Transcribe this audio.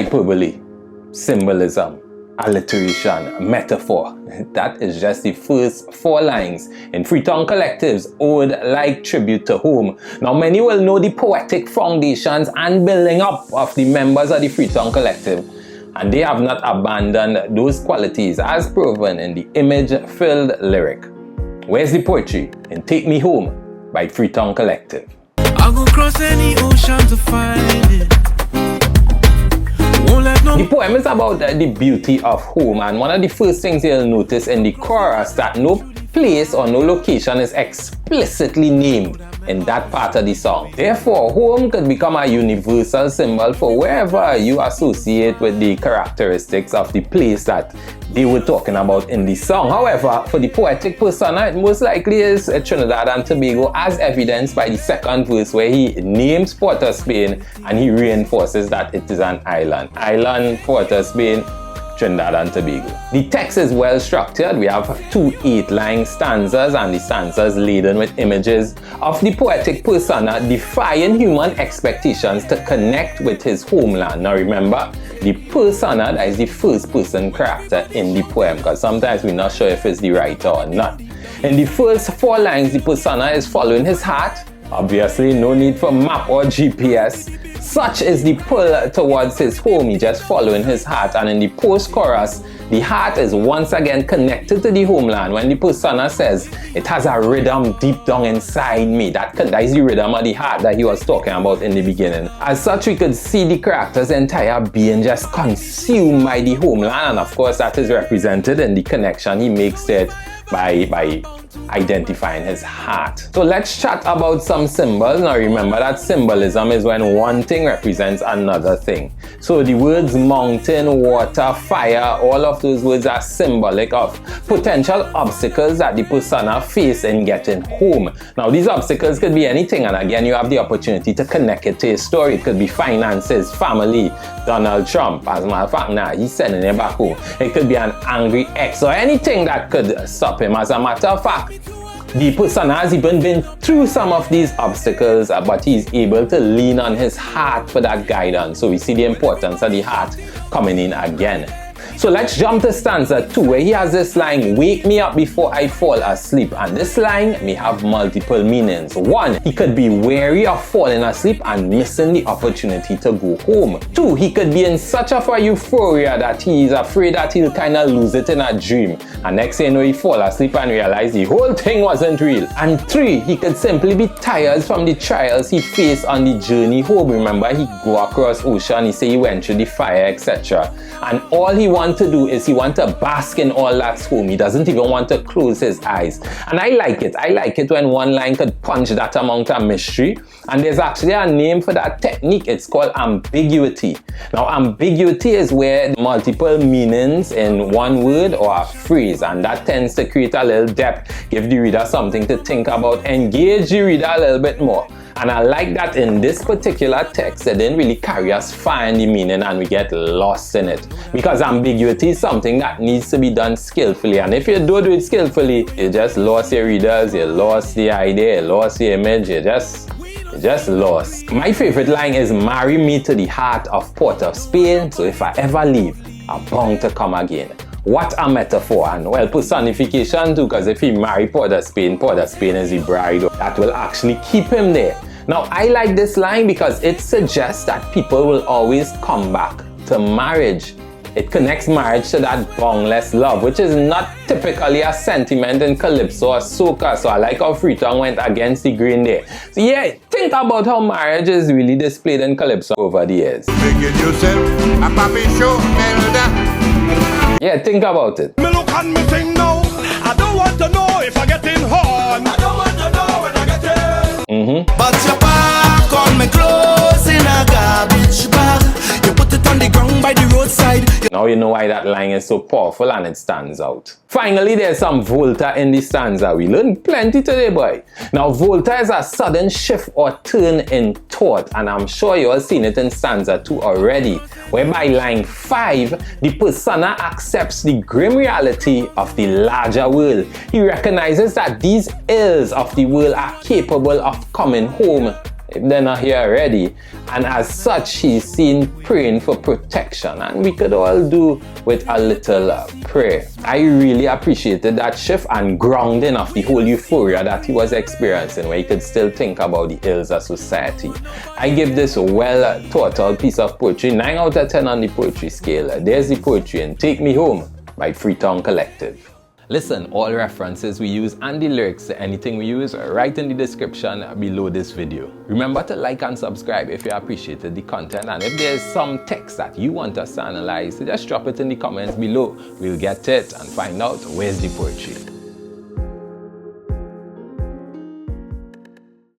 hyperbole, symbolism, alliteration, metaphor. That is just the first 4 lines in Freetown Collective's ode-like tribute to home. Now many will know the poetic foundations and building up of the members of the Freetown Collective, and they have not abandoned those qualities as proven in the image-filled lyric. Where's the poetry in Take Me Home by Freetown Collective? I'll go cross any ocean to find it. The poem is about the beauty of home, and one of the first things you'll notice in the chorus that no place or no location is explicitly named in that part of the song. Therefore, home could become a universal symbol for wherever you associate with the characteristics of the place that they were talking about in the song. However, for the poetic persona, it most likely is Trinidad and Tobago, as evidenced by the second verse where he names Port of Spain and he reinforces that it is an island. Island, Port of Spain, Trinidad and Tobago. The text is well structured. We have 2 8-line stanzas, and the stanzas laden with images of the poetic persona defying human expectations to connect with his homeland. Now remember, the persona, that is the first person character in the poem, because sometimes we're not sure if it's the writer or not. In the first 4 lines, the persona is following his heart. Obviously, no need for map or GPS. Such is the pull towards his home, he's just following his heart. And in the post-chorus, the heart is once again connected to the homeland when the persona says it has a rhythm deep down inside me. That is the rhythm of the heart that he was talking about in the beginning. As such, we could see the character's entire being just consumed by the homeland, and of course that is represented in the connection he makes to it by identifying his heart. So let's chat about some symbols. Now remember that symbolism is when one thing represents another thing. So the words mountain, water, fire, all of those words are symbolic of potential obstacles that the persona face in getting home. Now these obstacles could be anything, and again you have the opportunity to connect it to his story. It could be finances, family, Donald Trump, as a matter of fact now he's sending him back home. It could be an angry ex or anything that could stop him. As a matter of fact, the persona has even been through some of these obstacles, but he's able to lean on his heart for that guidance. So we see the importance of the heart coming in again. So let's jump to stanza 2, where he has this line, wake me up before I fall asleep. And this line may have multiple meanings. 1, he could be wary of falling asleep and missing the opportunity to go home. 2, he could be in such of a euphoria that he is afraid that he'll kind of lose it in a dream. And next thing you know, he fall asleep and realize the whole thing wasn't real. And 3, he could simply be tired from the trials he faced on the journey home. Remember, he go across ocean, he say he went through the fire, etc. And all he wants to do is he wants to bask in all that's home. He doesn't even want to close his eyes. And I like it. I like it when one line could punch that amount of mystery. And there's actually a name for that technique. It's called ambiguity. Now, ambiguity is where multiple meanings in one word or a phrase, and that tends to create a little depth, give the reader something to think about, engage the reader a little bit more. And I like that in this particular text, it didn't really carry us far in the meaning and we get lost in it. Because ambiguity is something that needs to be done skillfully. And if you don't do it skillfully, you just lost your readers, you lost the idea, you lost the image, you just lost. My favorite line is, marry me to the heart of Port of Spain, so if I ever leave, I'm bound to come again. What a metaphor, and well, personification too, because if he marry Port of Spain is the bride that will actually keep him there. Now, I like this line because it suggests that people will always come back to marriage. It connects marriage to that boundless love, which is not typically a sentiment in calypso or soca. So I like how Freetown went against the grain there. So yeah, think about how marriage is really displayed in calypso over the years. Yeah, think about it. Me look and me think now, I don't want to know if I get in horn. I don't want to know when I get in. But your back on me clothes in a garbage bag. You put it on the ground by the roadside. Now you know why that line is so powerful and it stands out. Finally, there's some volta in the stanza. We learned plenty today, boy. Now, volta is a sudden shift or turn in thought, and I'm sure you all seen it in stanza 2 already, whereby line 5, the persona accepts the grim reality of the larger world. He recognizes that these ills of the world are capable of coming home if they're not here already. And as such, he's seen praying for protection, and we could all do with a little prayer. I really appreciated that shift and grounding of the whole euphoria that he was experiencing, where he could still think about the ills of society. I give this well thought out piece of poetry 9 out of 10 on the poetry scale. There's the poetry in Take Me Home by Freetown Collective. Listen, all references we use and the lyrics to anything we use are right in the description below this video. Remember to like and subscribe if you appreciated the content, and if there's some text that you want us to analyze, just drop it in the comments below. We'll get it and find out where's the poetry.